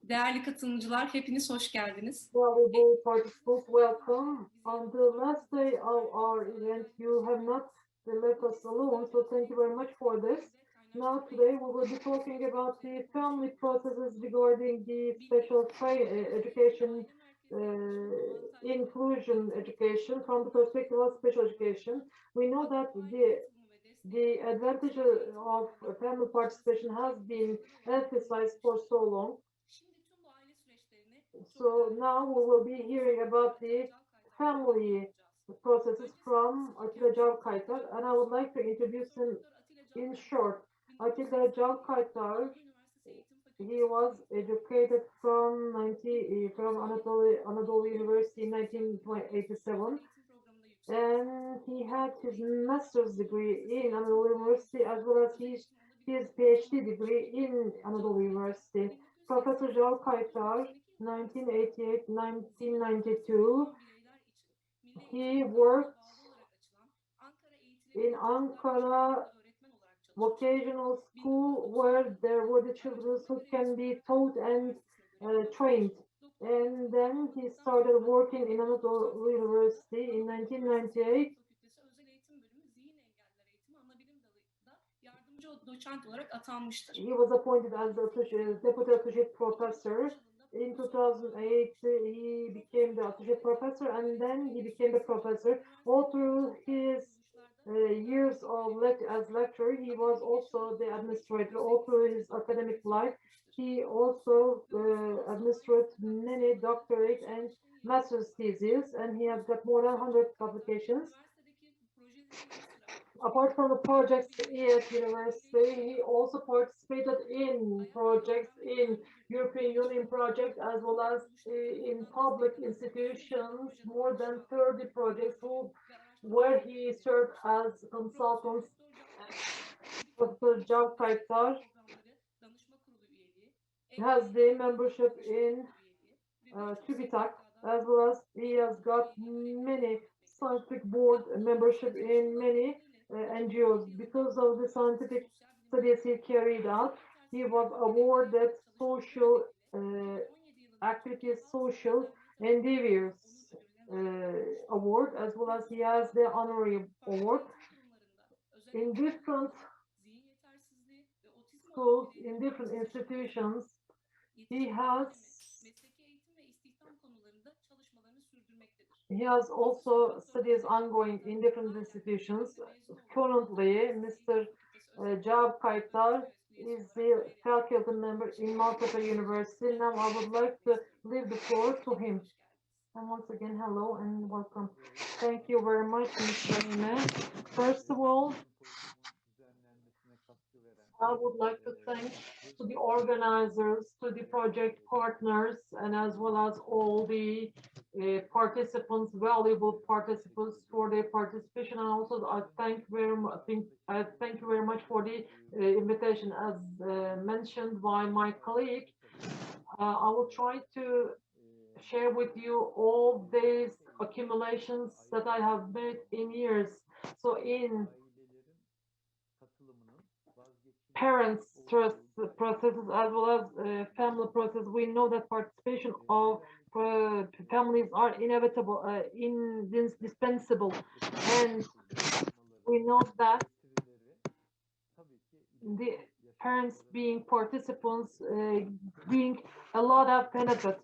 Değerli katılımcılar, hepiniz hoş geldiniz. Valuable participants, welcome. On the last day of our event, you have not left us alone, so thank you very much for this. Now, today we will be talking about the family processes regarding the special education, inclusion education from the perspective of special education. We know that the advantage of family participation has been emphasized for so long. So now we will be hearing about the family processes from Atilla Cavkaytar, and I would like to introduce him in short. Atilla Cavkaytar, he was educated from Anadolu University in 1987, and he had his master's degree in Anadolu University as well as his PhD degree in Anadolu University. Professor Cavkaytar, 1988-1992, he worked in Ankara vocational school where there were the children who can be taught and trained. And then he started working in Anadolu University in 1998. He was appointed as the deputy associate professor. In 2008, he became the associate professor, and then he became the professor. All through his years of as lecturer, he was also the administrator. All through his academic life, he also administered many doctorate and master's theses, and he has got more than 100 publications. Apart from the projects at university, he also participated in projects in European Union projects as well as in public institutions, more than 30 projects where he served as consultant. Professor Cavkaytar has the membership in TÜBİTAK, as well as he has got many scientific board membership in many NGOs. Because of the scientific studies he carried out, he was awarded social activities, social endeavors award, as well as he has the honorary award in different schools, in different institutions. He has also studies ongoing in different institutions. Currently, Mr. Cavkaytar is the faculty member in Maltepe University. Now I would like to leave the floor to him. And once again, hello and welcome. Thank you very much, Mr. Ime. First of all, I would like to thank to the organizers, to the project partners, and as well as all the participants, valuable participants for their participation. And also, I thank you very much for the invitation. As mentioned by my colleague, I will try to share with you all these accumulations that I have made in years. So in parents processes as well as family process, we know that participation of families are inevitable, indispensable, and we know that the parents being participants bring a lot of benefit,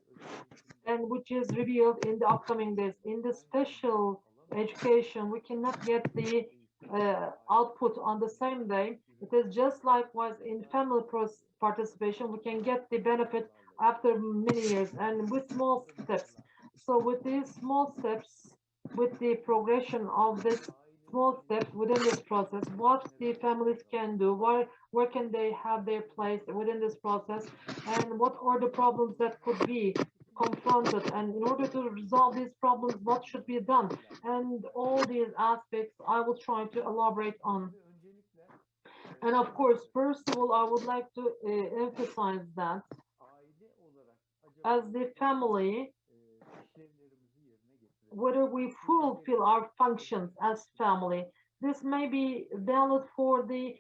and which is revealed in the upcoming days. In the special education, we cannot get the output on the same day. It is just likewise in family participation, we can get the benefit after many years and with small steps. So with these small steps, with the progression of this small steps within this process, what the families can do, where can they have their place within this process, and what are the problems that could be confronted, and in order to resolve these problems, what should be done, and all these aspects I will try to elaborate on. And of course, first of all, I would like to emphasize that as the family, whether we fulfill our functions as family, this may be valid for the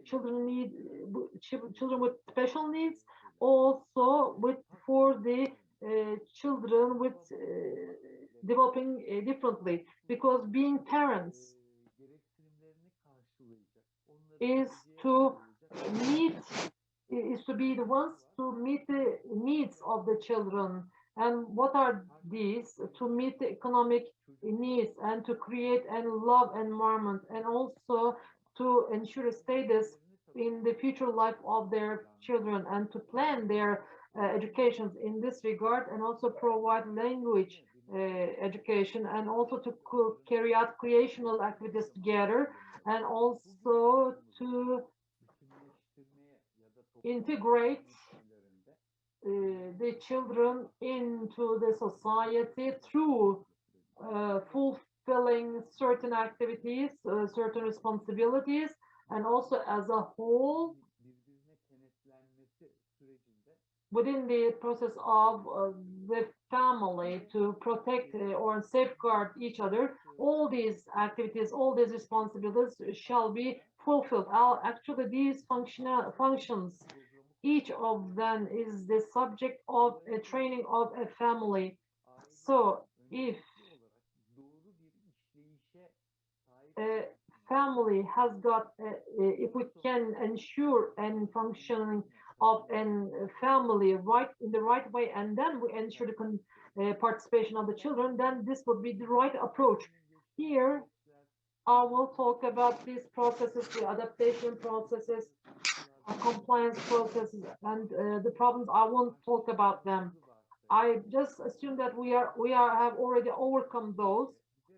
children with special needs, also for the children with developing differently, because being parents is to meet is to be the ones to meet the needs of the children. And what are these? To meet the economic needs and to create a love environment, and also to ensure status in the future life of their children, and to plan their educations in this regard, and also provide language education, and also to carry out creational activities together, and also to integrate the children into the society through fulfilling certain activities, certain responsibilities, and also as a whole within the process of the family to protect or safeguard each other. All these activities, all these responsibilities shall be fulfilled. Actually, these functions, each of them is the subject of a training of a family. So if a family has got, if we can ensure and functioning of a family right in the right way, and then we ensure the participation of the children, then this would be the right approach. Here, I will talk about these processes, the adaptation processes, compliance processes, and the problems. I won't talk about them. I just assume that we have already overcome those,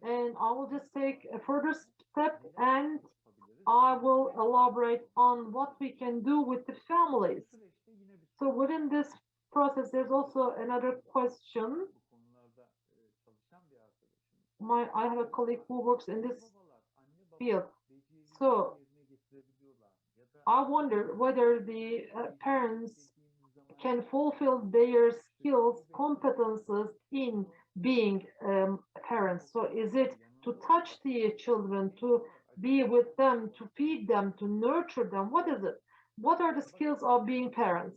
and I will just take a further step, and I will elaborate on what we can do with the families. So within this process, there's also another question. I have a colleague who works in this field. So I wonder whether the parents can fulfill their skills, competences in being parents. So is it to touch the children, to be with them, to feed them, to nurture them? What is it? What are the skills of being parents?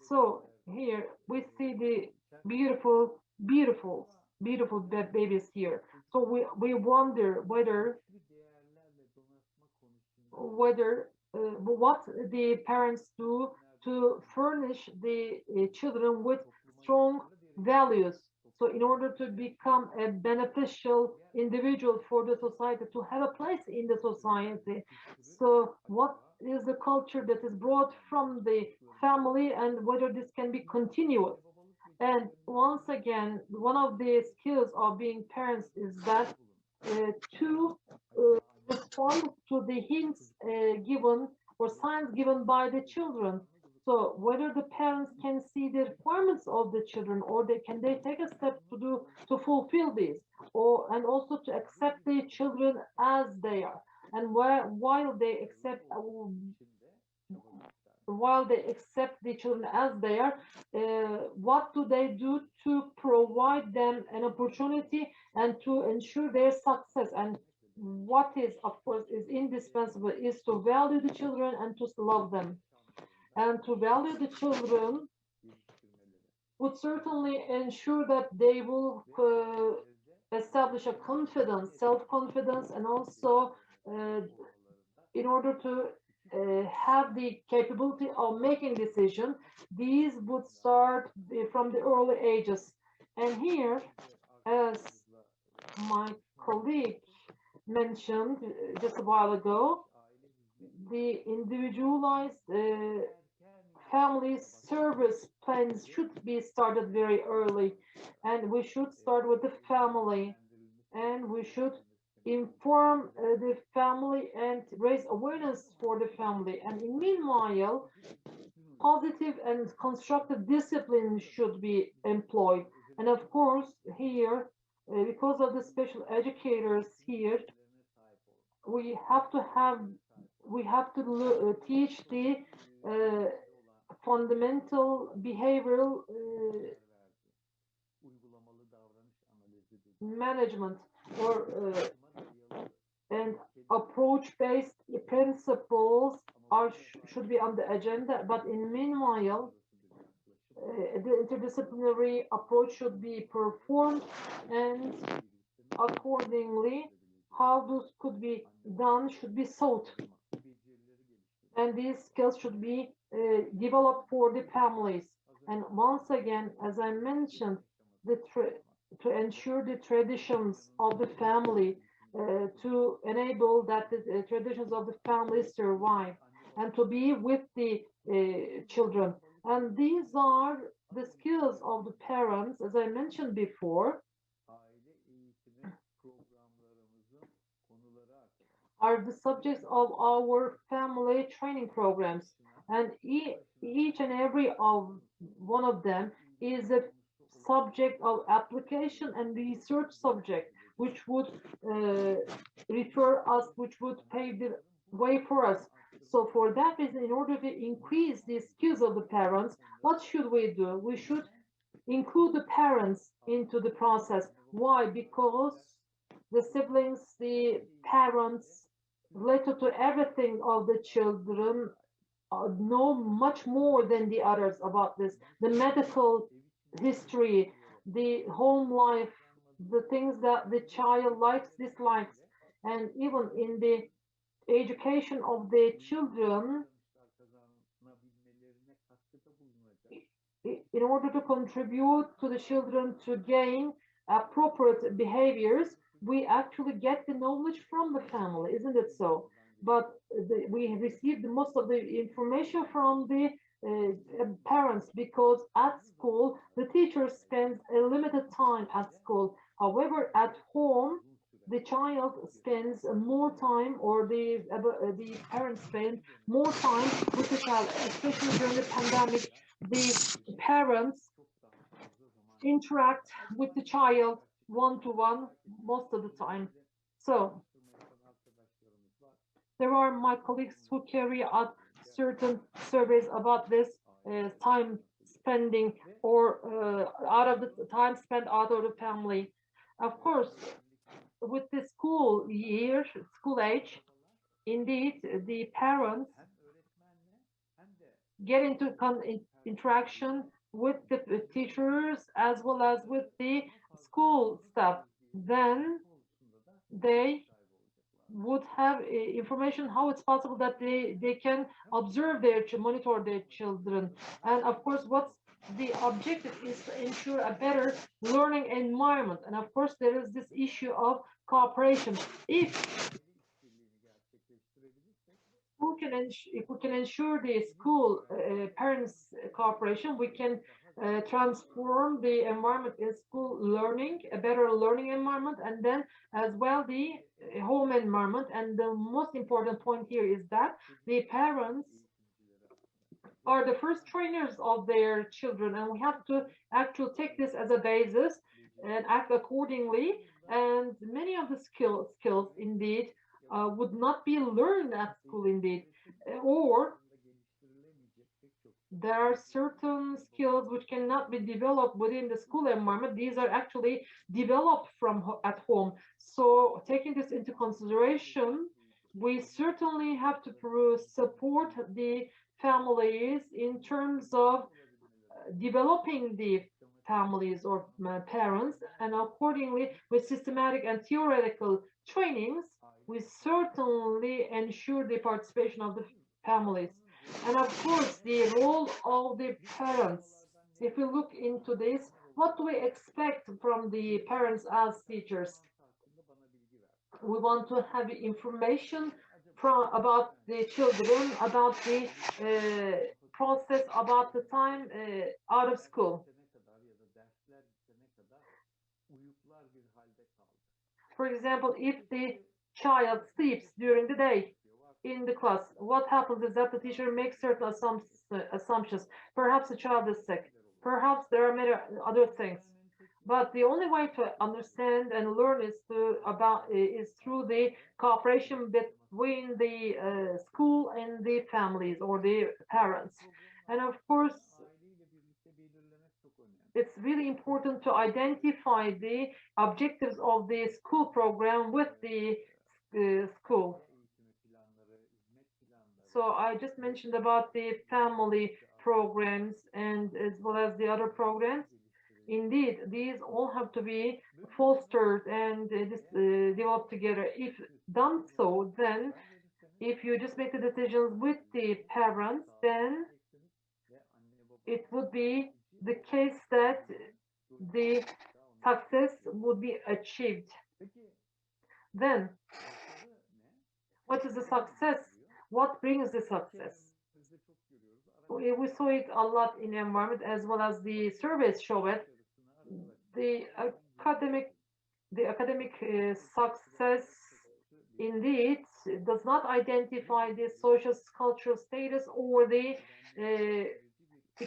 So here we see the beautiful, beautiful, beautiful babies here. So we wonder whether what the parents do to furnish the children with strong values. So in order to become a beneficial individual for the society, to have a place in the society. So what is the culture that is brought from the family, and whether this can be continuous? And once again, one of the skills of being parents is that to respond to the hints given or signs given by the children. So whether the parents can see the requirements of the children, or they take a step to fulfill these, and also to accept the children as they are, and while they accept the children as they are, what do they do to provide them an opportunity and to ensure their success? And what is, of course, is indispensable is to value the children and to love them. And to value the children would certainly ensure that they will establish a confidence, self-confidence, and also in order to have the capability of making decisions. These would start from the early ages. And here, as my colleague mentioned just a while ago, the individualized family service plans should be started very early, and we should start with the family, and we should inform the family and raise awareness for the family. And in meanwhile, positive and constructive discipline should be employed. And of course, here, because of the special educators here, we have to teach the fundamental behavioral management, or and approach-based principles should be on the agenda. But in meanwhile, the interdisciplinary approach should be performed, and accordingly, how this could be done should be sought. And these skills should be developed for the families. And once again, as I mentioned, to ensure the traditions of the family, to enable that the traditions of the family survive, and to be with the children. And these are the skills of the parents, as I mentioned before, are the subjects of our family training programs. And each and every of one of them is a subject of application and research subject, which would refer us, which would pave the way for us. So for that reason, in order to increase the skills of the parents, what should we do? We should include the parents into the process. Why? Because the siblings, the parents, related to everything of the children, know much more than the others about this. The medical history, the home life, the things that the child likes, dislikes, and even in the education of the children, in order to contribute to the children to gain appropriate behaviors, we actually get the knowledge from the family, isn't it so? But we receive the most of the information from the parents, because at school the teacher spends a limited time at school. However, at home the child spends more time, or the parents spend more time with the child, especially during the pandemic. The parents interact with the child one-to-one most of the time. So there are my colleagues who carry out certain surveys about this time spending, or out of the time spent out of the family. Of course, with the school year, school age, indeed, the parents get into interaction with the teachers as well as with the school staff. Then they would have information how it's possible that they can observe monitor their children. And of course, what's the objective is to ensure a better learning environment. And of course, there is this issue of cooperation. If we can ensure the school parents cooperation, we can transform the environment in school learning, a better learning environment, and then as well the home environment. And the most important point here is that the parents are the first trainers of their children, and we have to actually take this as a basis and act accordingly. And many of the skills indeed would not be learned at school indeed, or there are certain skills which cannot be developed within the school environment. These are actually developed from at home. So taking this into consideration, we certainly have to support the families in terms of developing the families or parents, and accordingly with systematic and theoretical trainings, we certainly ensure the participation of the families. And of course, the role of the parents. If we look into this, what do we expect from the parents as teachers? We want to have information about the children, about the process, about the time out of school. For example, if the child sleeps during the day in the class, what happens is that the teacher makes certain assumptions. Perhaps the child is sick. Perhaps there are many other things. But the only way to understand and learn is through the cooperation between the school and the families or the parents. And of course, it's really important to identify the objectives of the school program with the school. So I just mentioned about the family programs and as well as the other programs. Indeed, these all have to be fostered and developed together. If done so, then if you just make the decisions with the parents, then it would be the case that the success would be achieved. Then, what is the success? What brings the success? We saw it a lot in environment as well as the surveys show it. The academic success indeed does not identify the social cultural status or the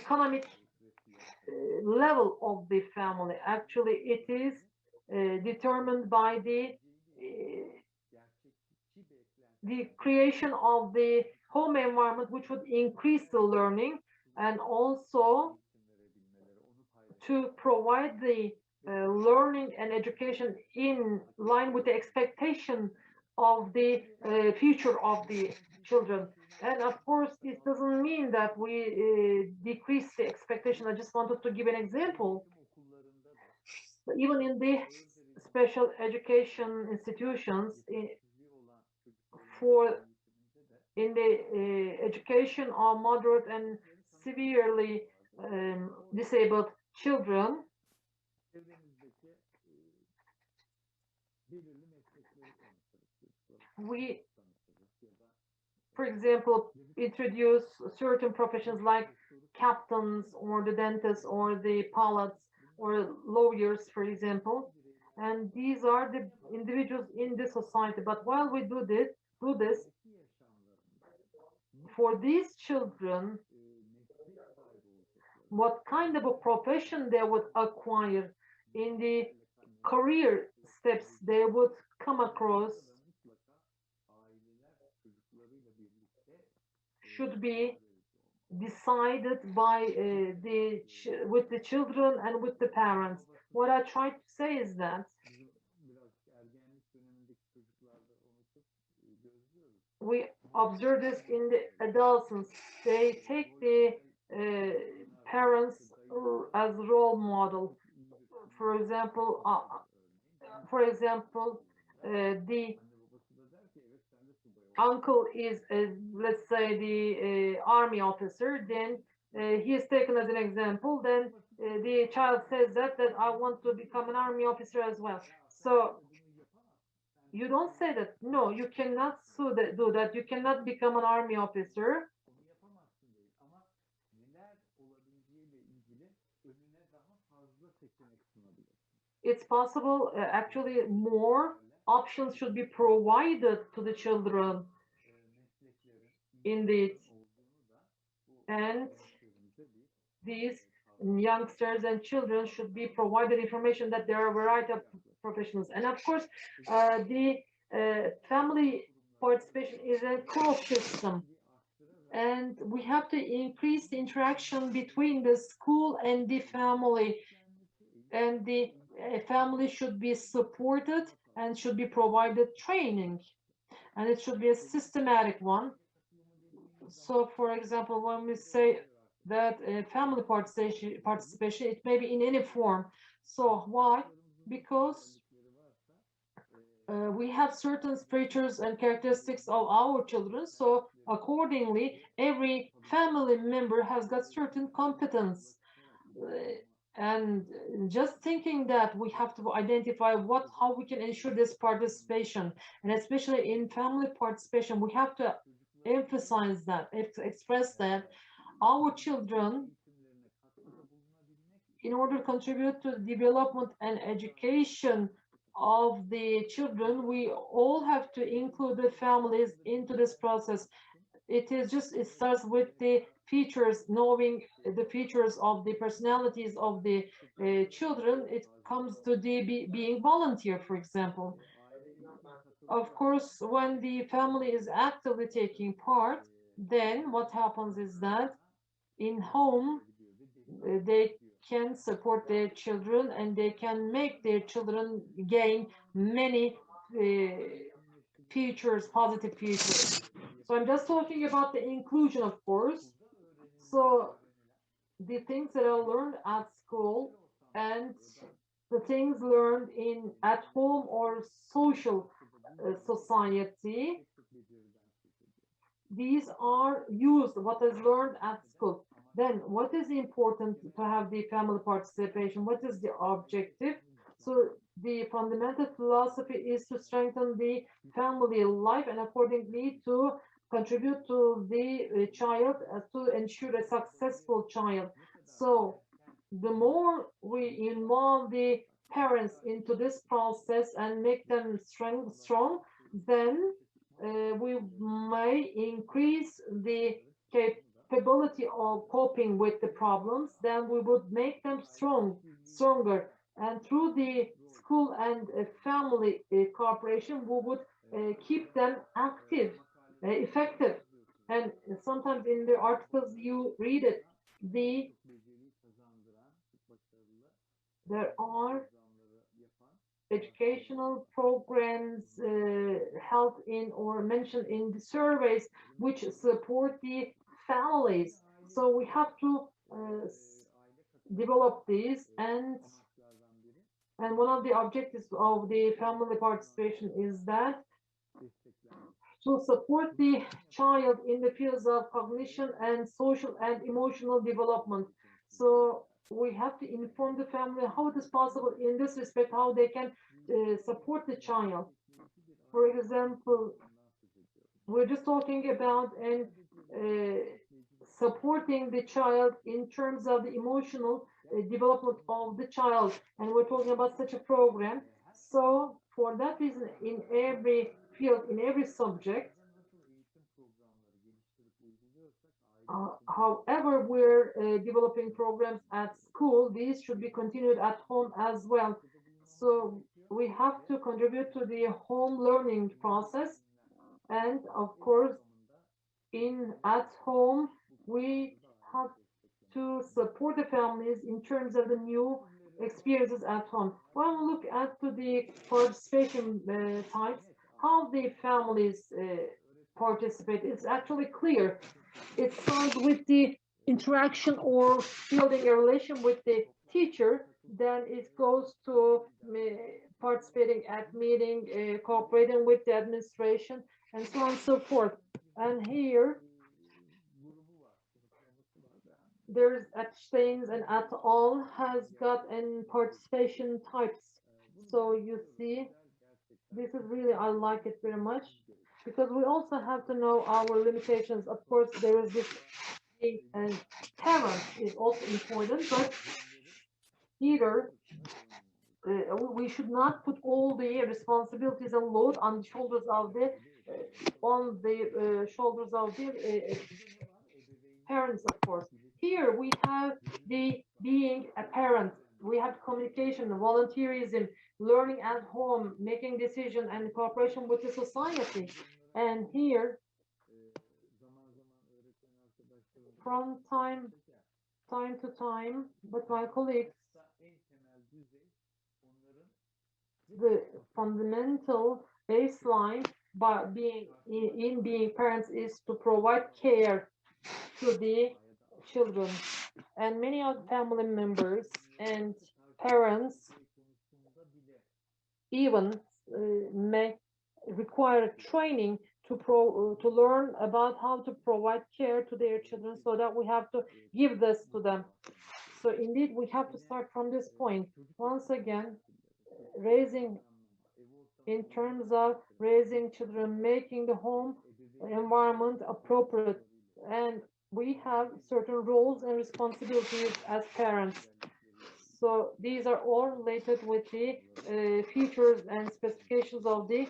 economic level of the family. Actually, it is determined by the creation of the home environment, which would increase the learning and also to provide the learning and education in line with the expectation of the future of the children. And of course, this doesn't mean that we decrease the expectation. I just wanted to give an example. Even in the special education institutions, in the education of moderate and severely disabled children, we, for example, introduce certain professions like captains or the dentists or the pilots or lawyers, for example, and these are the individuals in the society. But while we do this, for these children, what kind of a profession they would acquire in the career steps they would come across should be decided by with the children and with the parents. What I try to say is that we observe this in the adolescents. They take the parents as role model. For example, the uncle is, let's say, the army officer. Then he is taken as an example. Then the child says that I want to become an army officer as well. So you don't say that. No, you cannot do that. You cannot become an army officer. It's possible, actually, more options should be provided to the children, indeed. And these youngsters and children should be provided information that there are a variety of professionals. And of course, the family participation is a core system. And we have to increase the interaction between the school and the family. And the family should be supported and should be provided training. And it should be a systematic one. So, for example, when we say that family participation, it may be in any form. So why? Because we have certain features and characteristics of our children. So accordingly, every family member has got certain competence. And just thinking that we have to identify how we can ensure this participation, and especially in family participation, we have to emphasize that, express that our children, in order to contribute to the development and education of the children, we all have to include the families into this process. It starts with the features, knowing the features of the personalities of the children. It comes to the being volunteer, for example. Of course, when the family is actively taking part, then what happens is that in home, they can support their children and they can make their children gain many features, positive features. So I'm just talking about the inclusion, of course. So the things that are learned at school and the things learned at home or social society, these are used, what is learned at school. Then what is important to have the family participation? What is the objective? So the fundamental philosophy is to strengthen the family life and accordingly to contribute to the child to ensure a successful child. So the more we involve the parents into this process and make them strong, then we may increase the capability of coping with the problems, then we would make them stronger. And through the school and family cooperation, we would keep them active, effective. And sometimes in the articles you read it, there are educational programs held in or mentioned in the surveys which support the families. So we have to develop these, and one of the objectives of the family participation is that to support the child in the fields of cognition and social and emotional development. So we have to inform the family how it is possible in this respect, how they can support the child. For example, we're just talking about and supporting the child in terms of the emotional development of the child, and we're talking about such a program. So for that reason, in every field, in every subject, however we're developing programs at school, these should be continued at home as well. So we have to contribute to the home learning process, and of course at home we have to support the families in terms of the new experiences at home. When we look at the participation types, how the families participate, it's actually clear. It starts with the interaction or building a relation with the teacher, then it goes to participating at meeting, cooperating with the administration, and so on and so forth. And here there's at Steins and at all has got an participation types. So you see, this is really, I like it very much, because we also have to know our limitations. Of course, there is this being and parent is also important, but either we should not put all the responsibilities and load on the shoulders of the parents, of course. Here we have the being a parent. We have communication, volunteerism, learning at home, making decision, and cooperation with the society. And here, from time to time, but my colleagues, the fundamental baseline by being parents is to provide care to the children, and many of family members and parents even may require training to learn about how to provide care to their children, so that we have to give this to them. So indeed we have to start from this point. Once again, raising in terms of raising children, making the home environment appropriate, and we have certain roles and responsibilities as parents. So these are all related with the features and specifications of the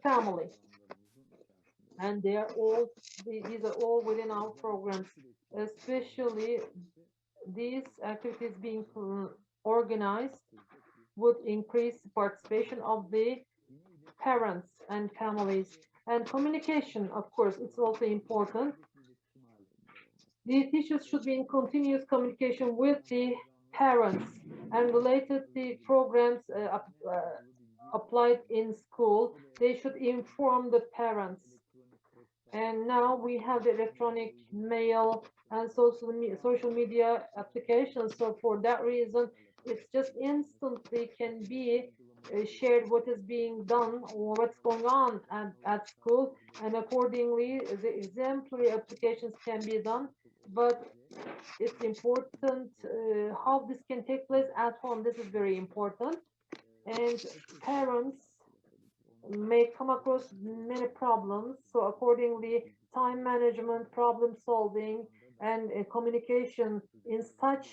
family, and these are all within our programs, especially these activities being organized would increase participation of the parents and families. And communication, of course, it's also important. The teachers should be in continuous communication with the parents, and related the programs applied in school, they should inform the parents. And now we have the electronic mail and social media applications. So for that reason, it's just instantly can be shared what is being done or what's going on at school, and accordingly the exemplary applications can be done. But it's important how this can take place at home. This is very important, and parents may come across many problems. So accordingly, time management, problem solving, and communication in such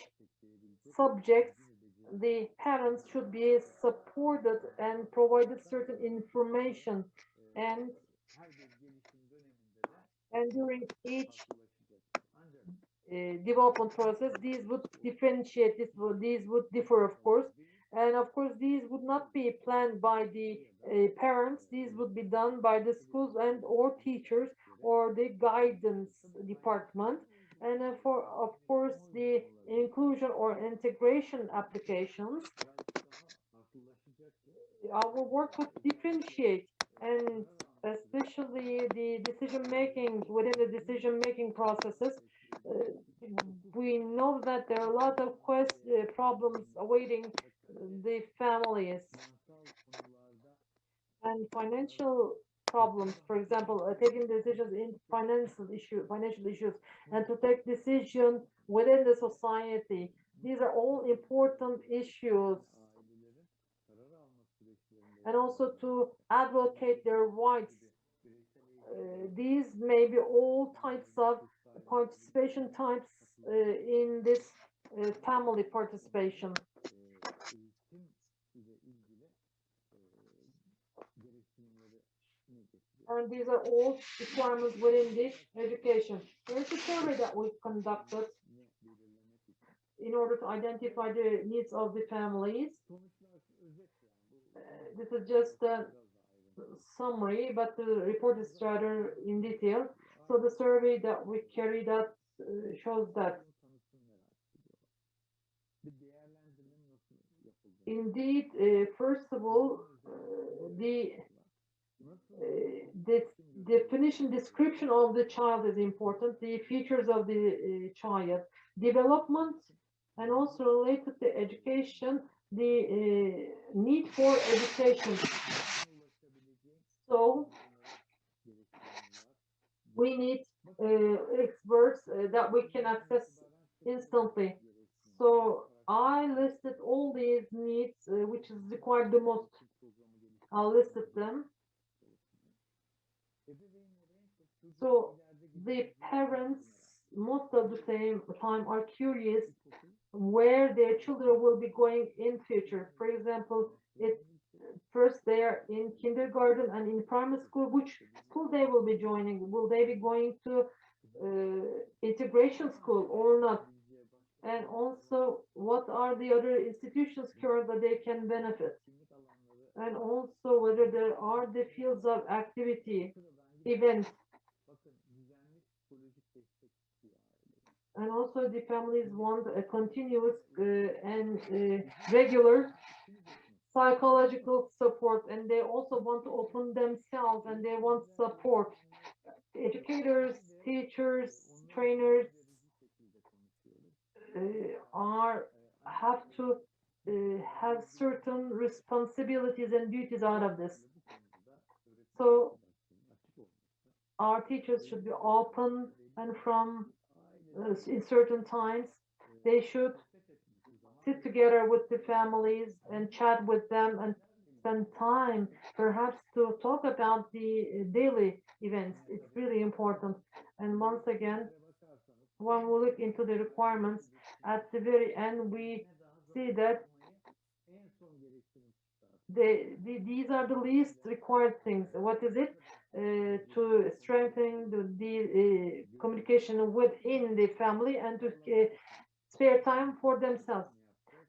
subjects, the parents should be supported and provided certain information, and during each development process, these would differentiate, these would differ, of course. And of course, these would not be planned by the parents. These would be done by the schools and or teachers or the guidance department. And for, of course, the inclusion or integration applications, our work would differentiate, and especially the decision making within the decision making processes. Uh, we know that there are a lot of problems awaiting the families, and financial problems, for example, taking decisions in financial issues, and to take decision within the society. These are all important issues, and also to advocate their rights. These may be all types of participation types in this family participation. And these are all requirements within the education. Here's a survey that we've conducted in order to identify the needs of the families. This is just a summary, but the report is rather in detail. So the survey that we carried out shows that indeed, first of all, the definition, description of the child is important, the features of the child, development, and also related to education, the need for education. So we need experts that we can access instantly. So I listed all these needs, which is required the most. I listed them. So the parents most of the time are curious where their children will be going in future. For example, it first they are in kindergarten and in primary school, which school they will be joining? Will they be going to integration school or not? And also, what are the other institutions currently they can benefit? And also whether there are the fields of activity, events, and also the families want a continuous and regular psychological support, and they also want to open themselves, and they want support. Educators, teachers, trainers have to have certain responsibilities and duties out of this. So our teachers should be open, and from in certain times they should sit together with the families and chat with them and spend time perhaps to talk about the daily events. It's really important. And once again, when we look into the requirements at the very end, we see that these are the least required things. What is it? To strengthen the communication within the family, and to spare time for themselves.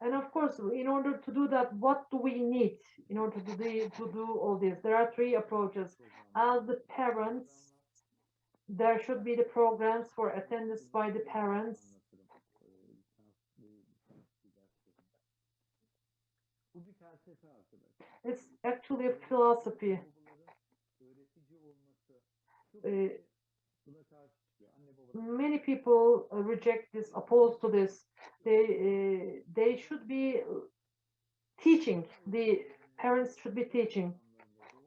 And of course, in order to do that, what do we need in order to do all this? There are three approaches. As the parents, there should be the programs for attendance by the parents. It's actually a philosophy. Many people reject this, opposed to this. They should be teaching. The parents should be teaching,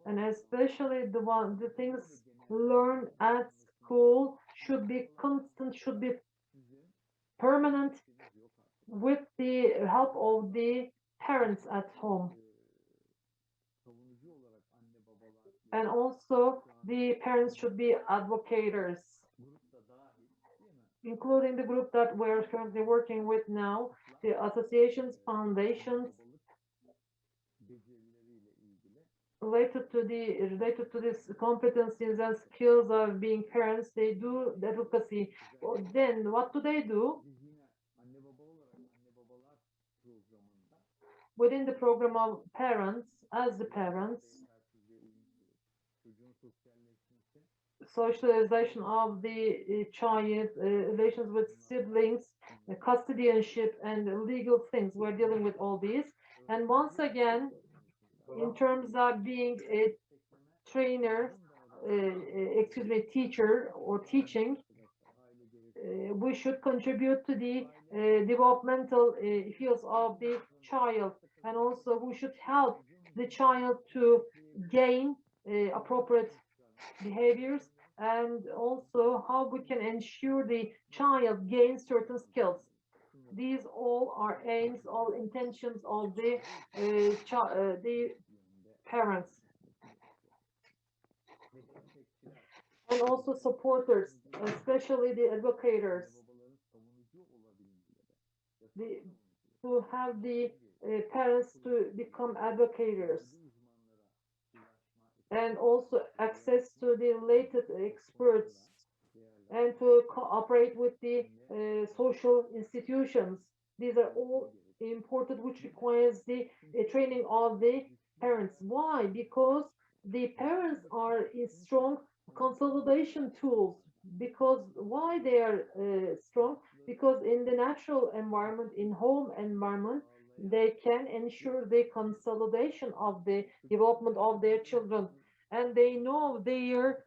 and especially the things learned at school should be constant, should be permanent, with the help of the parents at home. And also the parents should be advocates, including the group that we're currently working with now, the associations, foundations, related to this competencies and skills of being parents. They do the advocacy. Then what do they do? Within the program of parents, as the parents, socialization of the child, relations with siblings, custodianship, and legal things. We're dealing with all these. And once again, in terms of being a trainer, teacher or teaching, we should contribute to the developmental fields of the child, and also we should help the child to gain appropriate behaviors, and also how we can ensure the child gains certain skills. These all are aims, all intentions of the parents, and also supporters, especially the advocates, to have the parents to become advocates, and also access to the latest experts, and to cooperate with the social institutions. These are all important, which requires the training of the parents. Why? Because the parents are strong consolidation tools. Because why they are strong? Because in the natural environment, in home environment, they can ensure the consolidation of the development of their children, and they know their